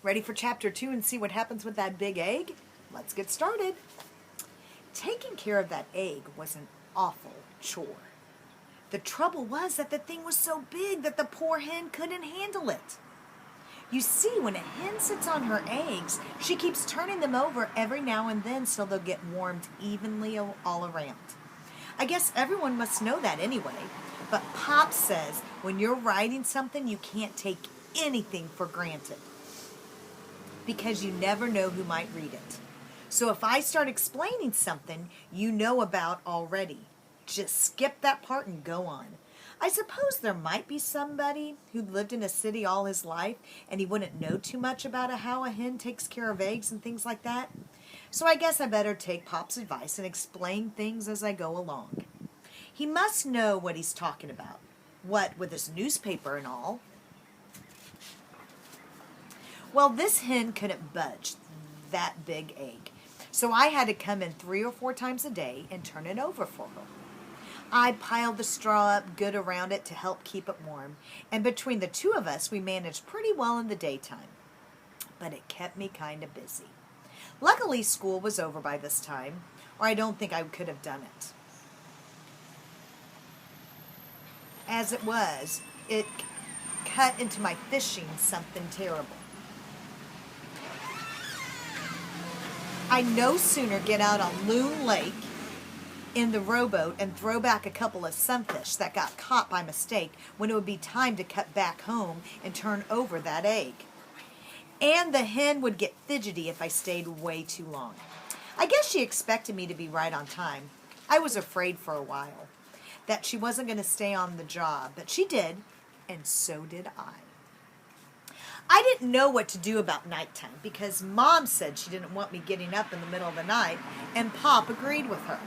Ready for chapter 2 and see what happens with that big egg? Let's get started. Taking care of that egg was an awful chore. The trouble was that the thing was so big that the poor hen couldn't handle it. You see, when a hen sits on her eggs, she keeps turning them over every now and then so they'll get warmed evenly all around. I guess everyone must know that anyway, but Pop says when you're writing something, you can't take anything for granted because you never know who might read it. So if I start explaining something you know about already, just skip that part and go on. I suppose there might be somebody who lived in a city all his life and he wouldn't know too much about how a hen takes care of eggs and things like that. So I guess I better take Pop's advice and explain things as I go along. He must know what he's talking about. What with his newspaper and all. Well, this hen couldn't budge that big egg. So I had to come in 3 or 4 times a day and turn it over for her. I piled the straw up good around it to help keep it warm, and between the two of us, we managed pretty well in the daytime. But it kept me kind of busy. Luckily, school was over by this time, or I don't think I could have done it. As it was, it cut into my fishing something terrible. I no sooner get out on Loon Lake in the rowboat and throw back a couple of sunfish that got caught by mistake when it would be time to cut back home and turn over that egg. And the hen would get fidgety if I stayed way too long. I guess she expected me to be right on time. I was afraid for a while that she wasn't going to stay on the job, but she did, and so did I. I didn't know what to do about nighttime because Mom said she didn't want me getting up in the middle of the night, and Pop agreed with her.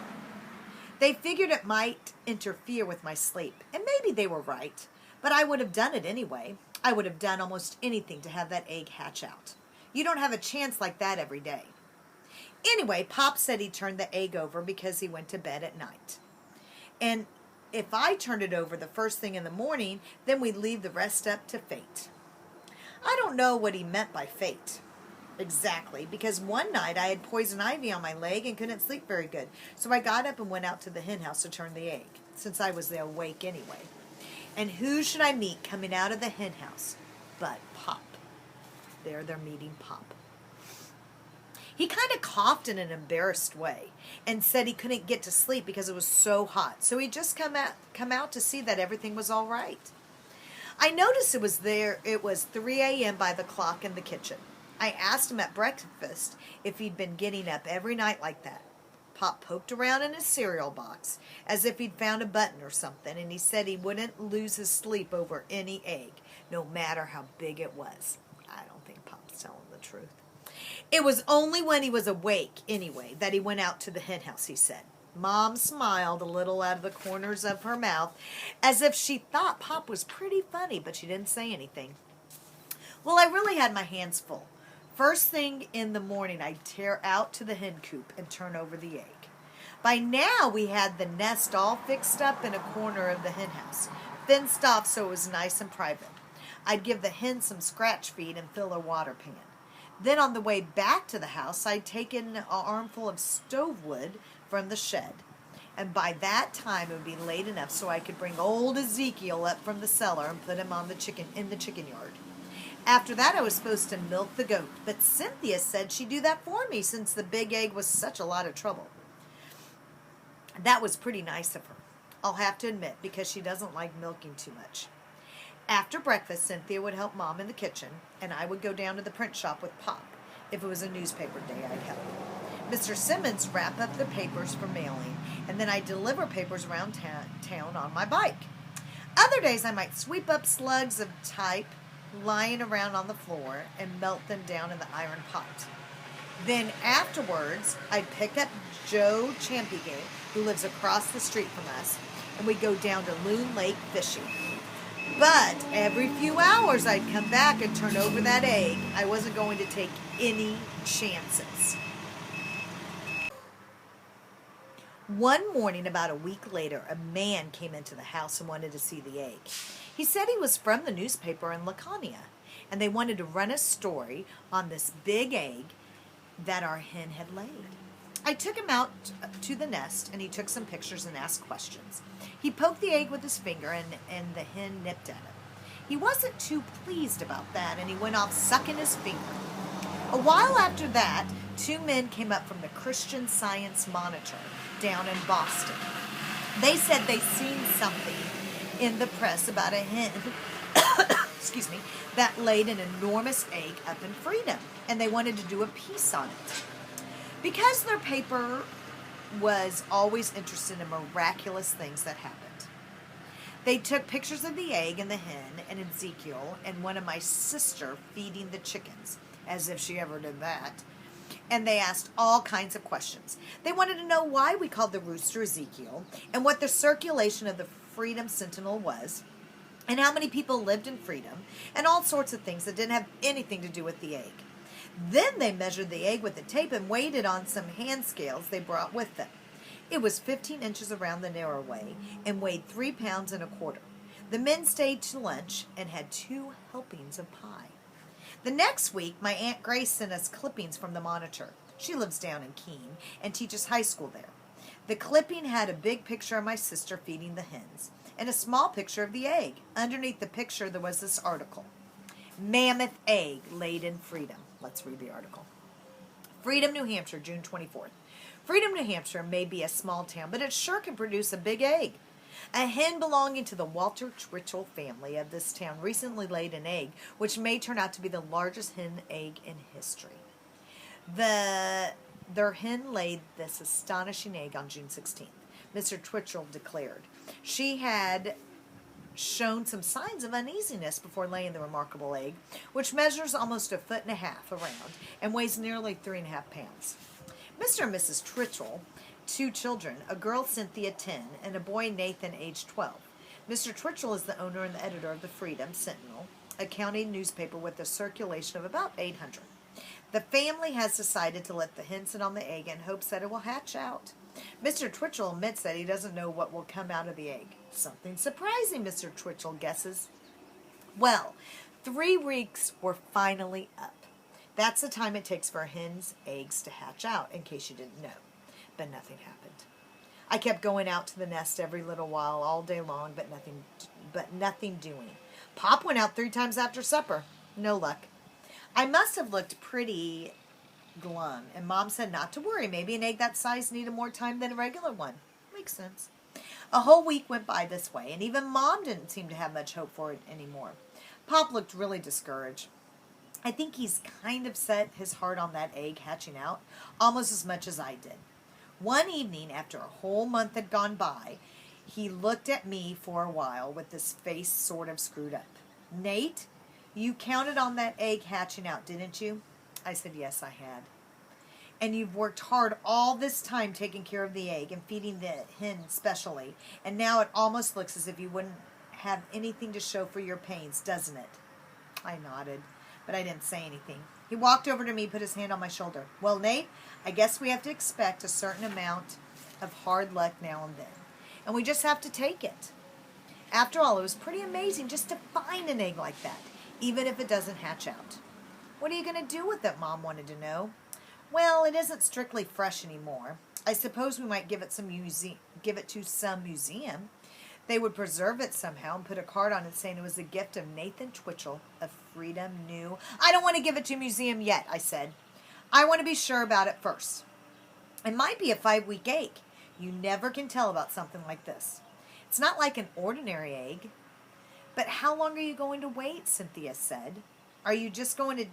They figured it might interfere with my sleep, and maybe they were right, but I would have done it anyway. I would have done almost anything to have that egg hatch out. You don't have a chance like that every day. Anyway, Pop said he turned the egg over because he went to bed at night. And if I turned it over the first thing in the morning, then we'd leave the rest up to fate. I don't know what he meant by fate exactly, because one night I had poison ivy on my leg and couldn't sleep very good. So I got up and went out to the hen house to turn the egg, since I was awake anyway. And who should I meet coming out of the hen house but Pop? There they're meeting Pop. He kind of coughed in an embarrassed way and said he couldn't get to sleep because it was so hot. So he'd just come out to see that everything was all right. I noticed it was 3 a.m. by the clock in the kitchen. I asked him at breakfast if he'd been getting up every night like that. Pop poked around in his cereal box as if he'd found a button or something, and he said he wouldn't lose his sleep over any egg, no matter how big it was. I don't think Pop's telling the truth. It was only when he was awake, anyway, that he went out to the hen house, he said. Mom smiled a little out of the corners of her mouth as if she thought Pop was pretty funny, but she didn't say anything. Well, I really had my hands full. First thing in the morning, I'd tear out to the hen coop and turn over the egg. By now, we had the nest all fixed up in a corner of the hen house, fenced off so it was nice and private. I'd give the hen some scratch feed and fill her water pan. Then on the way back to the house, I'd taken an armful of stove wood from the shed. And by that time, it would be late enough so I could bring old Ezekiel up from the cellar and put him in the chicken yard. After that, I was supposed to milk the goat, but Cynthia said she'd do that for me since the big egg was such a lot of trouble. That was pretty nice of her, I'll have to admit, because she doesn't like milking too much. After breakfast, Cynthia would help Mom in the kitchen, and I would go down to the print shop with Pop. If it was a newspaper day, I'd help. Mr. Simmons wrap up the papers for mailing, and then I'd deliver papers around town on my bike. Other days, I might sweep up slugs of type lying around on the floor and melt them down in the iron pot. Then afterwards, I'd pick up Joe Champigate, who lives across the street from us, and we'd go down to Loon Lake fishing. But every few hours, I'd come back and turn over that egg. I wasn't going to take any chances. One morning, about a week later, a man came into the house and wanted to see the egg. He said he was from the newspaper in Laconia, and they wanted to run a story on this big egg that our hen had laid. I took him out to the nest, and he took some pictures and asked questions. He poked the egg with his finger, and the hen nipped at it. He wasn't too pleased about that, and he went off sucking his finger. A while after that, two men came up from the Christian Science Monitor down in Boston. They said they seen something in the press about a hen excuse me, that laid an enormous egg up in Freedom, and they wanted to do a piece on it. Because their paper was always interested in miraculous things that happened, they took pictures of the egg and the hen and Ezekiel and one of my sister feeding the chickens, as if she ever did that. And they asked all kinds of questions. They wanted to know why we called the rooster Ezekiel, and what the circulation of the Freedom Sentinel was, and how many people lived in Freedom, and all sorts of things that didn't have anything to do with the egg. Then they measured the egg with the tape and weighed it on some hand scales they brought with them. It was 15 inches around the narrow way and weighed 3 pounds and a quarter. The men stayed to lunch and had 2 helpings of pie. The next week, my Aunt Grace sent us clippings from the Monitor. She lives down in Keene and teaches high school there. The clipping had a big picture of my sister feeding the hens and a small picture of the egg. Underneath the picture, there was this article: Mammoth Egg Laid in Freedom. Let's read the article. Freedom, New Hampshire, June 24th. Freedom, New Hampshire may be a small town, but it sure can produce a big egg. A hen belonging to the Walter Twitchell family of this town recently laid an egg, which may turn out to be the largest hen egg in history. Their hen laid this astonishing egg on June 16th, Mr. Twitchell declared. She had shown some signs of uneasiness before laying the remarkable egg, which measures almost 1.5 feet around and weighs nearly 3.5 pounds. Mr. and Mrs. Twitchell, 2 children, a girl Cynthia 10 and a boy Nathan age 12. Mr. Twitchell is the owner and the editor of the Freedom Sentinel, a county newspaper with a circulation of about 800. The family has decided to let the hen sit on the egg in hopes that it will hatch out. Mr. Twitchell admits that he doesn't know what will come out of the egg. Something surprising, Mr. Twitchell guesses. Well, 3 weeks were finally up. That's the time it takes for a hen's eggs to hatch out, in case you didn't know. But nothing happened. I kept going out to the nest every little while, all day long, but nothing doing. Pop went out 3 times after supper. No luck. I must have looked pretty glum, and Mom said not to worry. Maybe an egg that size needed more time than a regular one. Makes sense. A whole week went by this way, and even Mom didn't seem to have much hope for it anymore. Pop looked really discouraged. I think he's kind of set his heart on that egg hatching out, almost as much as I did. One evening, after a whole month had gone by, he looked at me for a while with his face sort of screwed up. Nate, you counted on that egg hatching out, didn't you? I said, yes, I had. And you've worked hard all this time taking care of the egg and feeding the hen specially, and now it almost looks as if you wouldn't have anything to show for your pains, doesn't it? I nodded, but I didn't say anything. He walked over to me, put his hand on my shoulder. Well, Nate, I guess we have to expect a certain amount of hard luck now and then, and we just have to take it. After all, it was pretty amazing just to find an egg like that, even if it doesn't hatch out. What are you going to do with it, Mom wanted to know. Well, it isn't strictly fresh anymore. I suppose we might give it to some museum. They would preserve it somehow and put a card on it saying it was a gift of Nathan Twitchell of Freedom New. I don't want to give it to a museum yet, I said. I want to be sure about it first. It might be a 5-week egg. You never can tell about something like this. It's not like an ordinary egg. But how long are you going to wait, Cynthia said. Are you just going to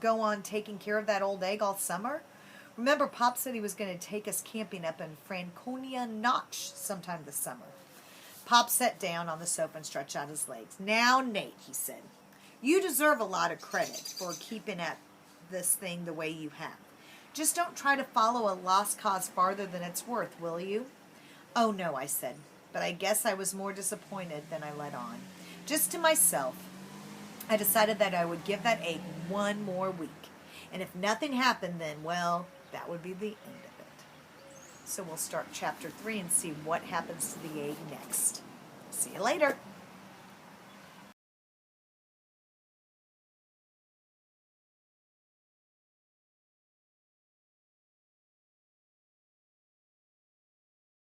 go on taking care of that old egg all summer? Remember, Pop said he was going to take us camping up in Franconia Notch sometime this summer. Pop sat down on the sofa and stretched out his legs. Now, Nate, he said, you deserve a lot of credit for keeping at this thing the way you have. Just don't try to follow a lost cause farther than it's worth, will you? Oh, no, I said, but I guess I was more disappointed than I let on. Just to myself, I decided that I would give that egg 1 more week. And if nothing happened then, well, that would be the end of it. So we'll start chapter 3 and see what happens to the egg next. See you later.